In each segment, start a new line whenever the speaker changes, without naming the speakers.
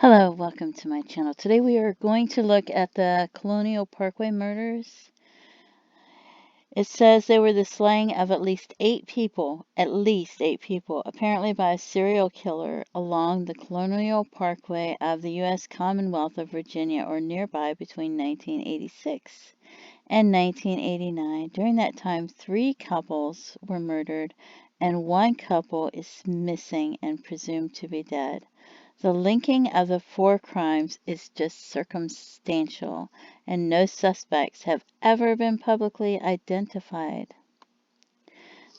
Hello, welcome to my channel. Today we are going to look at the Colonial Parkway murders. It says they were the slaying of at least eight people, apparently by a serial killer along the Colonial Parkway of the U.S. Commonwealth of Virginia or nearby between 1986 and 1989. During that time, 3 couples were murdered and 1 couple is missing and presumed to be dead. The linking of the 4 crimes is just circumstantial, and no suspects have ever been publicly identified.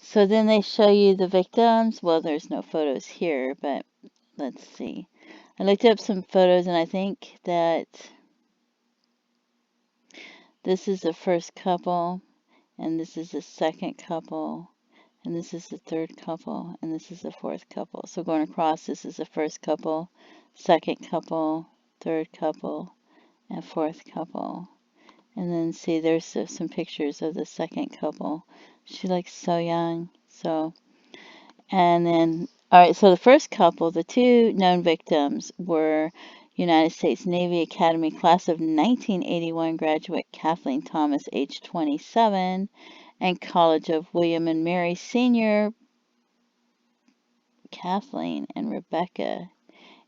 So then they show you the victims. Well, there's no photos here, but let's see. I looked up some photos, and I think that this is the first couple, and this is the second couple, and this is the third couple, and this is the fourth couple. So going across, this is the first couple, second couple, third couple, and fourth couple. And then see, there's some pictures of the second couple. She looks so young. And then, all right, so the first couple, the 2 known victims were United States Navy Academy class of 1981 graduate Cathleen Thomas, age 27, and College of William and Mary Senior Kathleen and Rebecca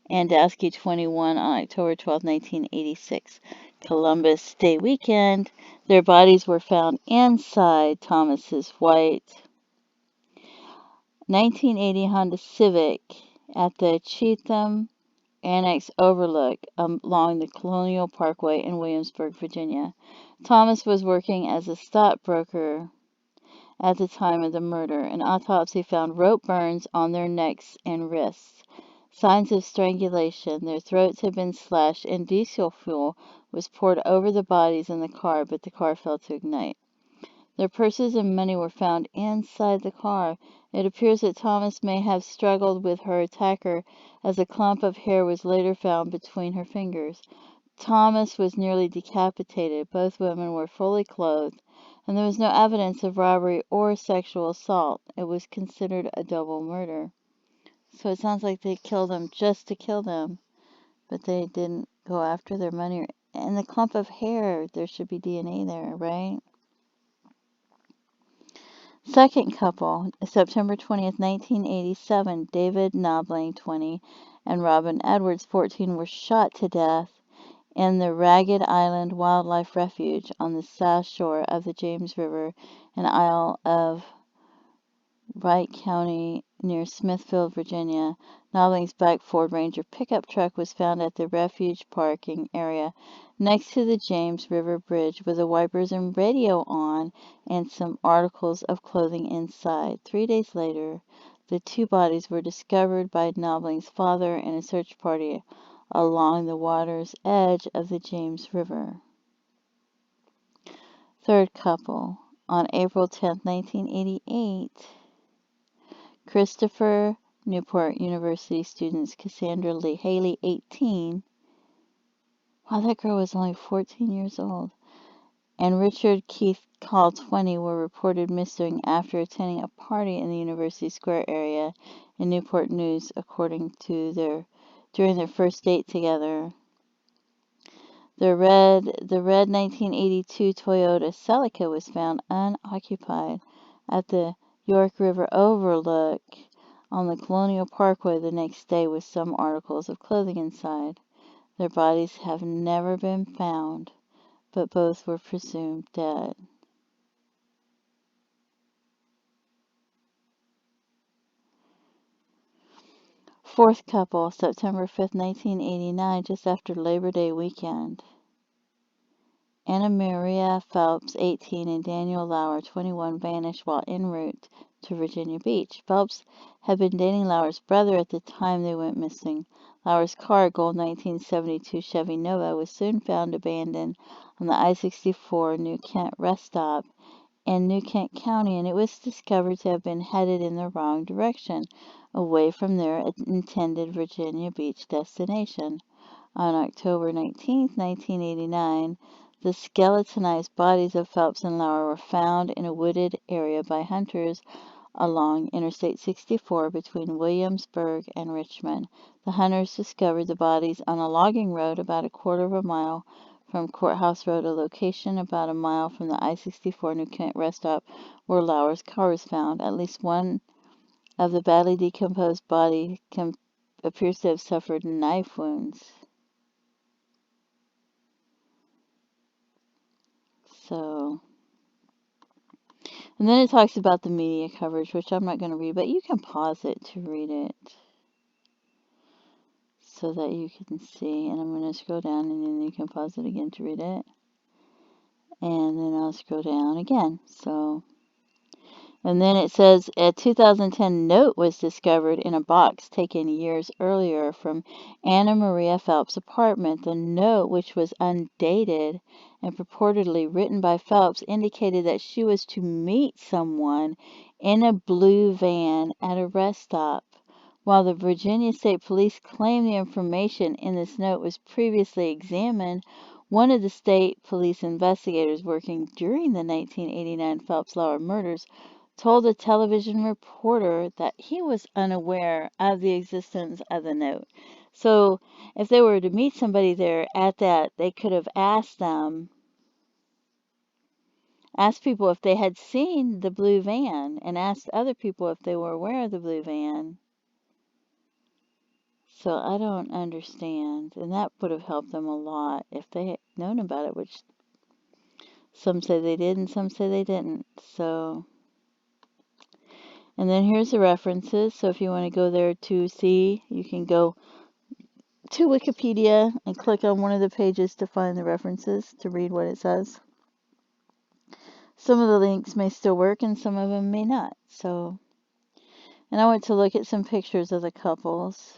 and Dowski, 21, on October 12, 1986, Columbus Day weekend. Their bodies were found inside Thomas's white 1980 Honda Civic at the Cheatham Annex Overlook along the Colonial Parkway in Williamsburg, Virginia. Thomas was working as a stockbroker at the time of the murder. An autopsy found rope burns on their necks and wrists, signs of strangulation. Their throats had been slashed, and diesel fuel was poured over the bodies in the car, but the car failed to ignite. Their purses and money were found inside the car. It appears that Thomas may have struggled with her attacker, as a clump of hair was later found between her fingers. Thomas was nearly decapitated. Both women were fully clothed, and there was no evidence of robbery or sexual assault. It was considered a double murder. So it sounds like they killed them just to kill them, but they didn't go after their money. And the clump of hair, there should be DNA there, right? Second couple, September 20th, 1987, David Knobling, 20, and Robin Edwards, 14, were shot to death in the Ragged Island Wildlife Refuge on the south shore of the James River in Isle of Wright County near Smithfield, Virginia. Knobling's black Ford Ranger pickup truck was found at the refuge parking area next to the James River Bridge with the wipers and radio on and some articles of clothing inside. 3 days later, the 2 bodies were discovered by Knobling's father and a search party along the water's edge of the James River. Third couple, on April 10, 1988, Christopher Newport University students Cassandra Hailey, 18. Wow, that girl was only 14 years old. And Richard Keith Call, 20, were reported missing after attending a party in the University Square area in Newport News, during their first date together. The red 1982 Toyota Celica was found unoccupied at the York River Overlook on the Colonial Parkway the next day with some articles of clothing inside. Their bodies have never been found, but both were presumed dead. Fourth couple, September 5th, 1989, just after Labor Day weekend. Annamaria Phelps, 18, and Daniel Lauer, 21, vanished while en route to Virginia Beach. Phelps had been dating Lauer's brother at the time they went missing. Lauer's car, gold 1972 Chevy Nova, was soon found abandoned on the I-64 New Kent rest stop in New Kent County, and it was discovered to have been headed in the wrong direction, away from their intended Virginia Beach destination. On October 19, 1989, the skeletonized bodies of Phelps and Lauer were found in a wooded area by hunters along Interstate 64 between Williamsburg and Richmond. The hunters discovered the bodies on a logging road about a quarter of a mile from Courthouse Road, a location about a mile from the I-64 New Kent rest stop where Lauer's car was found. At least one of the badly decomposed body appears to have suffered knife wounds. So, and then it talks about the media coverage, which I'm not going to read, but you can pause it to read it so that you can see. And I'm going to scroll down, and then you can pause it again to read it. And then I'll scroll down again. So, and then it says a 2010 note was discovered in a box taken years earlier from Annamaria Phelps' apartment. The note, which was undated and purportedly written by Phelps, indicated that she was to meet someone in a blue van at a rest stop. While the Virginia State Police claim the information in this note was previously examined, one of the state police investigators working during the 1989 Phelps-Lauer murders told a television reporter that he was unaware of the existence of the note. So if they were to meet somebody there at that, they could have asked people if they had seen the blue van, and asked other people if they were aware of the blue van. So I don't understand, and that would have helped them a lot if they had known about it, which some say they did and some say they didn't. So, and then here's the references. So if you want to go there to see, you can go to Wikipedia and click on one of the pages to find the references to read what it says. Some of the links may still work and some of them may not. So, and I went to look at some pictures of the couples.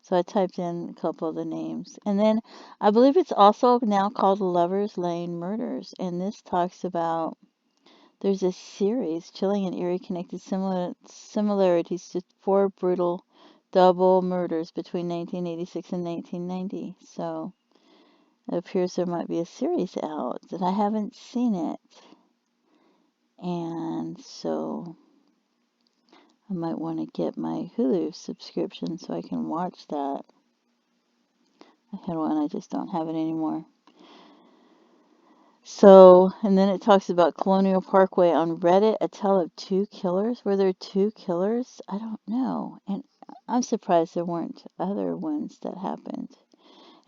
So I typed in a couple of the names. And then I believe it's also now called Lover's Lane Murders. And this talks about, there's a series, chilling and eerie, connected similarities to 4 brutal double murders between 1986 and 1990. So it appears there might be a series out that I haven't seen it. And so I might want to get my Hulu subscription so I can watch that. I had one, I just don't have it anymore. So, and then it talks about Colonial Parkway on Reddit, a tale of 2 killers. Were there 2 killers? I don't know. And I'm surprised there weren't other ones that happened.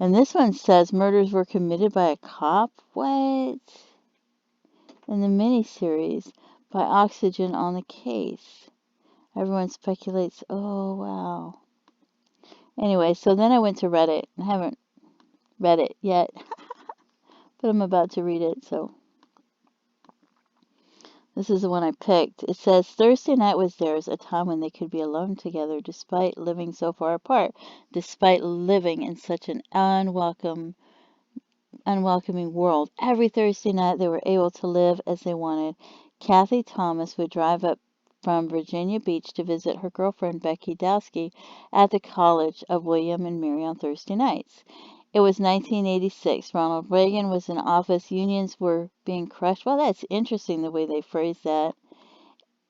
And this one says murders were committed by a cop. What? In the miniseries by Oxygen on the Case. Everyone speculates, oh wow. Anyway, so then I went to Reddit. I haven't read it yet, but I'm about to read it, so this is the one I picked. It says, Thursday night was theirs, a time when they could be alone together despite living so far apart, despite living in such an unwelcoming world. Every Thursday night they were able to live as they wanted. Kathy Thomas would drive up from Virginia Beach to visit her girlfriend Becky Dowski at the College of William and Mary on Thursday nights. It was 1986. Ronald Reagan was in office. Unions were being crushed. Well, that's interesting the way they phrase that.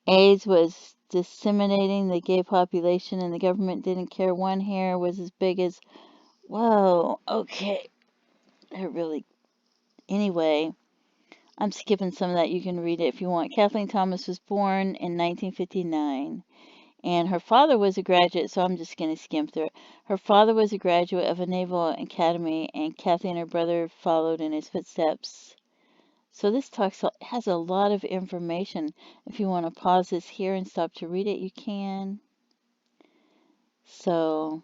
AIDS was disseminating the gay population, and the government didn't care. One hair was as big as, whoa, okay. It really, anyway, I'm skipping some of that. You can read it if you want. Kathleen Thomas was born in 1959. And her father was a graduate, so I'm just going to skim through it. Her father was a graduate of a naval academy, and Kathy and her brother followed in his footsteps. So this has a lot of information. If you want to pause this here and stop to read it, you can. So,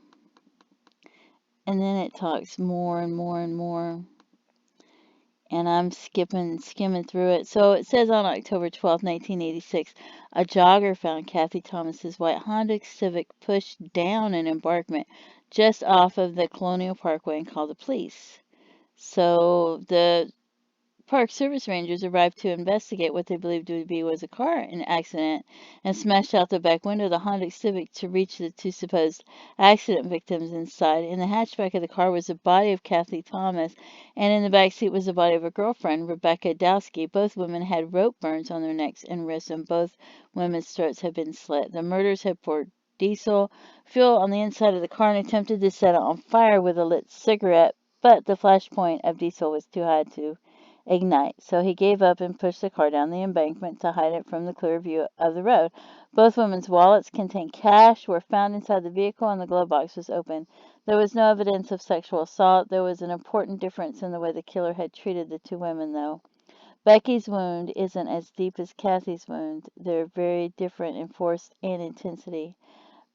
and then it talks more and more and more. And I'm skimming through it. So it says on October 12, 1986, a jogger found Kathy Thomas's white Honda Civic pushed down an embankment just off of the Colonial Parkway and called the police. So the Park Service rangers arrived to investigate what they believed was a car accident and smashed out the back window of the Honda Civic to reach the two supposed accident victims inside. In the hatchback of the car was the body of Kathy Thomas, and in the back seat was the body of her girlfriend, Rebecca Dowski. Both women had rope burns on their necks and wrists, and both women's throats had been slit. The murderers had poured diesel fuel on the inside of the car and attempted to set it on fire with a lit cigarette, but the flash point of diesel was too high to ignite. So he gave up and pushed the car down the embankment to hide it from the clear view of the road. Both women's wallets containing cash were found inside the vehicle and the glove box was open. There was no evidence of sexual assault. There was an important difference in the way the killer had treated the two women, though. Becky's wound isn't as deep as Kathy's wound. They're very different in force and intensity.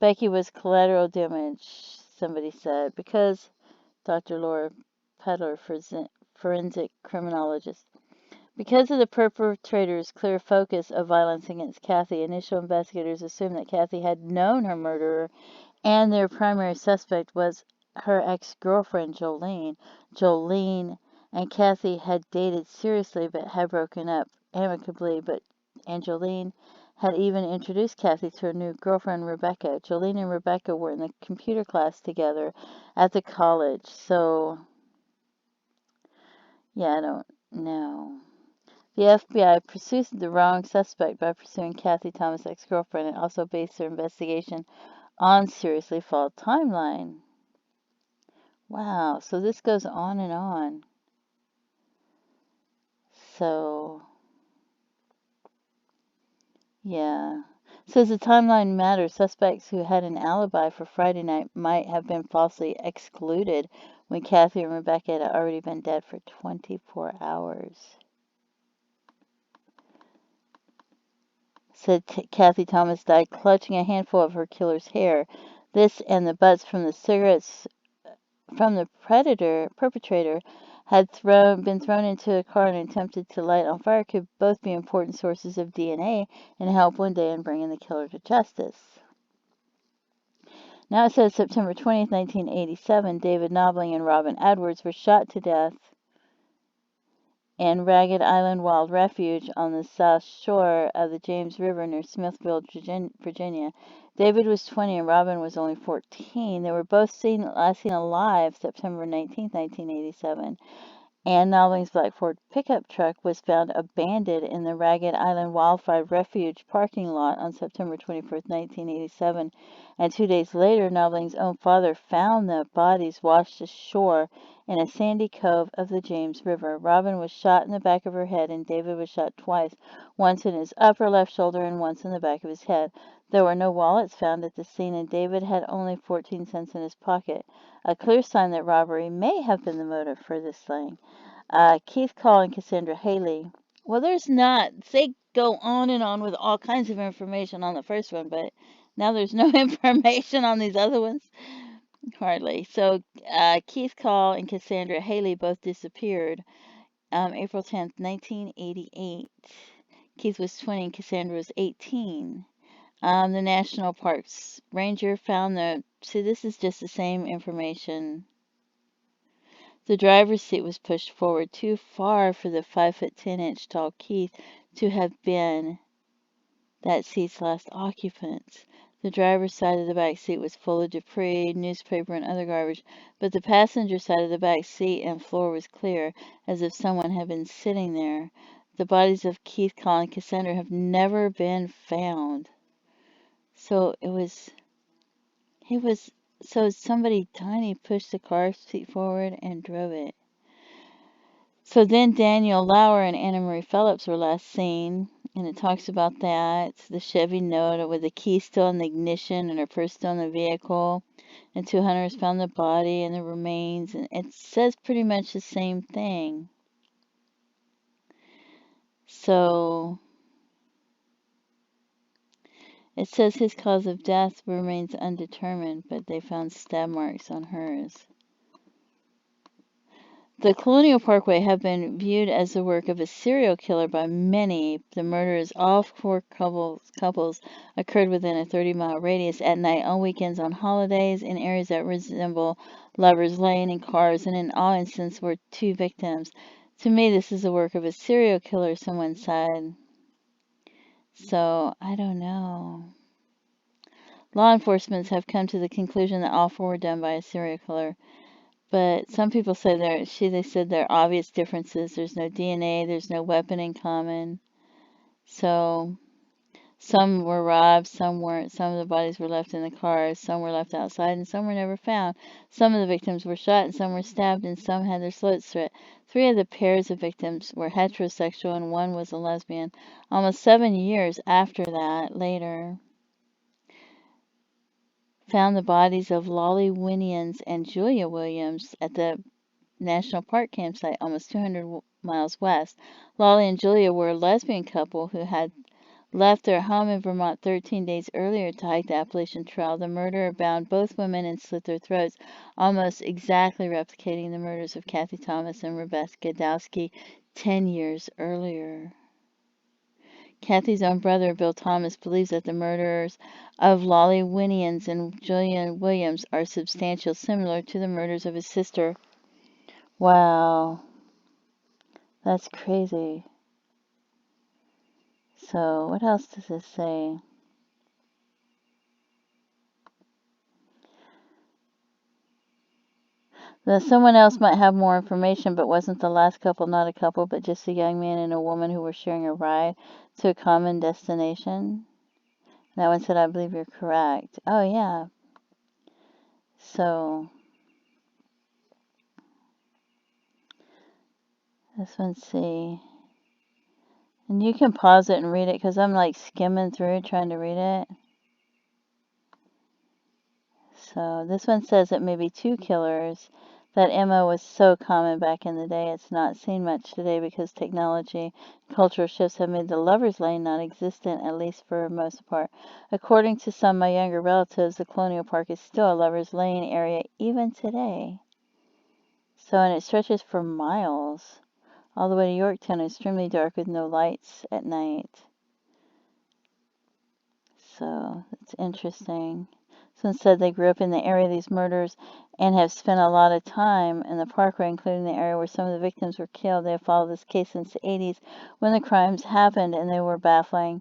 Becky was collateral damage, somebody said, because Dr. Laura Pedler, forensic criminologist. Because of the perpetrator's clear focus of violence against Kathy, initial investigators assumed that Kathy had known her murderer and their primary suspect was her ex-girlfriend, Jolene. Jolene and Kathy had dated seriously but had broken up amicably, and Jolene had even introduced Kathy to her new girlfriend, Rebecca. Jolene and Rebecca were in the computer class together at the college, so yeah, I don't know. The FBI pursued the wrong suspect by pursuing Kathy Thomas' ex-girlfriend and also based their investigation on seriously flawed timeline. Wow, so this goes on and on. So, yeah. Says the timeline matters. Suspects who had an alibi for Friday night might have been falsely excluded when Kathy and Rebecca had already been dead for 24 hours. Said Kathy Thomas died clutching a handful of her killer's hair. This and the butts from the cigarettes from the perpetrator had been thrown into a car and attempted to light on fire could both be important sources of DNA and help one day in bringing the killer to justice. Now it says September 20th, 1987, David Knobling and Robin Edwards were shot to death in Ragged Island Wild Refuge on the south shore of the James River near Smithfield, Virginia. David was 20 and Robin was only 14. They were both last seen alive September 19, 1987. And Knobling's black Ford pickup truck was found abandoned in the Ragged Island Wildfire Refuge parking lot on September 21st, 1987. And 2 days later, Knobling's own father found the bodies washed ashore in a sandy cove of the James River. Robin was shot in the back of her head, and David was shot twice, once in his upper left shoulder and once in the back of his head. There were no wallets found at the scene, and David had only 14 cents in his pocket, a clear sign that robbery may have been the motive for this slaying. Keith Call and Cassandra Hailey. Well, there's not. They go on and on with all kinds of information on the first one, but now there's no information on these other ones. Hardly. So, Keith Call and Cassandra Hailey both disappeared April 10th, 1988. Keith was 20 and Cassandra was 18. The National Parks Ranger found see, this is just the same information. The driver's seat was pushed forward too far for the 5'10" tall Keith to have been that seat's last occupants. The driver's side of the back seat was full of debris, newspaper, and other garbage, but the passenger side of the back seat and floor was clear, as if someone had been sitting there. The bodies of Keith, Colin, and Cassandra have never been found. So so somebody tiny pushed the car seat forward and drove it. So then Daniel Lauer and Annamaria Phelps were last seen, and it talks about that. The Chevy Nova with the key still in the ignition and her purse still in the vehicle. And 2 hunters found the body and the remains, and it says pretty much the same thing. So it says his cause of death remains undetermined, but they found stab marks on hers. The Colonial Parkway have been viewed as the work of a serial killer by many. The murders, all 4 couples occurred within a 30-mile radius at night, on weekends, on holidays, in areas that resemble Lover's Lane, in cars, and in all instances were 2 victims. To me, this is the work of a serial killer, someone said. So, I don't know. Law enforcement have come to the conclusion that all four were done by a serial killer. But some people say they said there are obvious differences. There's no DNA, there's no weapon in common. So, some were robbed, some weren't. Some of the bodies were left in the cars, some were left outside, and some were never found. Some of the victims were shot, and some were stabbed, and some had their throats slit. 3 of the pairs of victims were heterosexual, and 1 was a lesbian. Almost 7 years after that, later, found the bodies of Lolly Winians and Julia Williams at the National Park campsite almost 200 miles west. Lolly and Julia were a lesbian couple who had left their home in Vermont 13 days earlier to hike the Appalachian Trail. The murderer bound both women and slit their throats, almost exactly replicating the murders of Kathy Thomas and Rebecca Dowski 10 years earlier. Kathy's own brother, Bill Thomas, believes that the murders of Lolly Winians and Julia Williams are substantially similar to the murders of his sister. Wow, that's crazy. So, what else does this say? Someone else might have more information, but wasn't the last couple not a couple, but just a young man and a woman who were sharing a ride to a common destination? That one said, I believe you're correct. Oh, yeah. So, this one, see. And you can pause it and read it because I'm like skimming through trying to read it. So, this one says it may be 2 killers. That MO was so common back in the day, it's not seen much today because technology and cultural shifts have made the lover's lane non-existent, at least for the most part. According to some of my younger relatives, the Colonial Park is still a lover's lane area even today. So, and it stretches for miles, all the way to Yorktown, extremely dark with no lights at night. So, it's interesting. Someone said they grew up in the area of these murders and have spent a lot of time in the parkway, including the area where some of the victims were killed. They have followed this case since the 80s when the crimes happened, and they were baffling.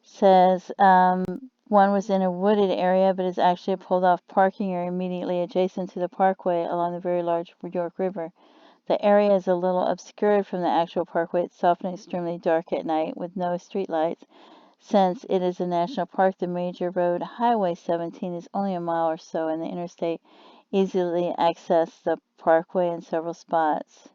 Says one was in a wooded area, but is actually a pulled-off parking area immediately adjacent to the parkway along the very large York River. The area is a little obscured from the actual parkway itself and extremely dark at night with no streetlights. Since it is a national park, the major road, Highway 17, is only a mile or so, and the interstate easily access the parkway in several spots.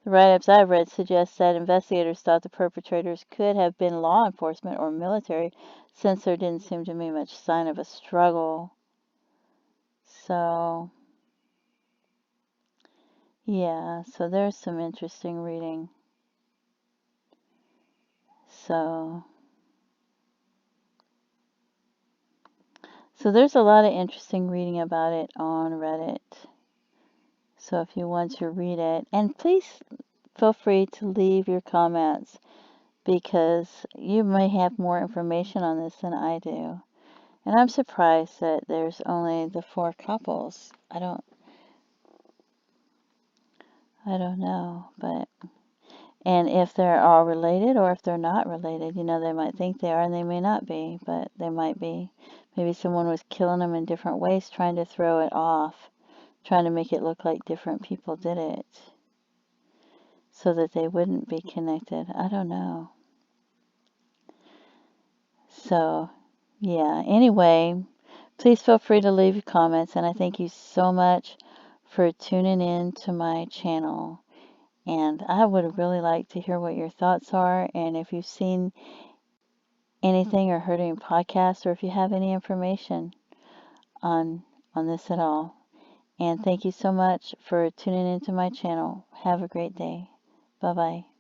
The write-ups I've read suggest that investigators thought the perpetrators could have been law enforcement or military, since there didn't seem to be much sign of a struggle. So, yeah, so there's some interesting reading. So there's a lot of interesting reading about it on Reddit. So if you want to read it, and please feel free to leave your comments because you may have more information on this than I do. And I'm surprised that there's only the 4 couples. I don't know, but and if they're all related or if they're not related, they might think they are and they may not be, but they might be. Maybe someone was killing them in different ways, trying to throw it off, trying to make it look like different people did it so that they wouldn't be connected. I don't know. So, yeah. Anyway, please feel free to leave comments, and I thank you so much for tuning in to my channel. And I would really like to hear what your thoughts are, and if you've seen anything or heard any podcasts, or if you have any information on this at all. And thank you so much for tuning into my channel. Have a great day. Bye-bye.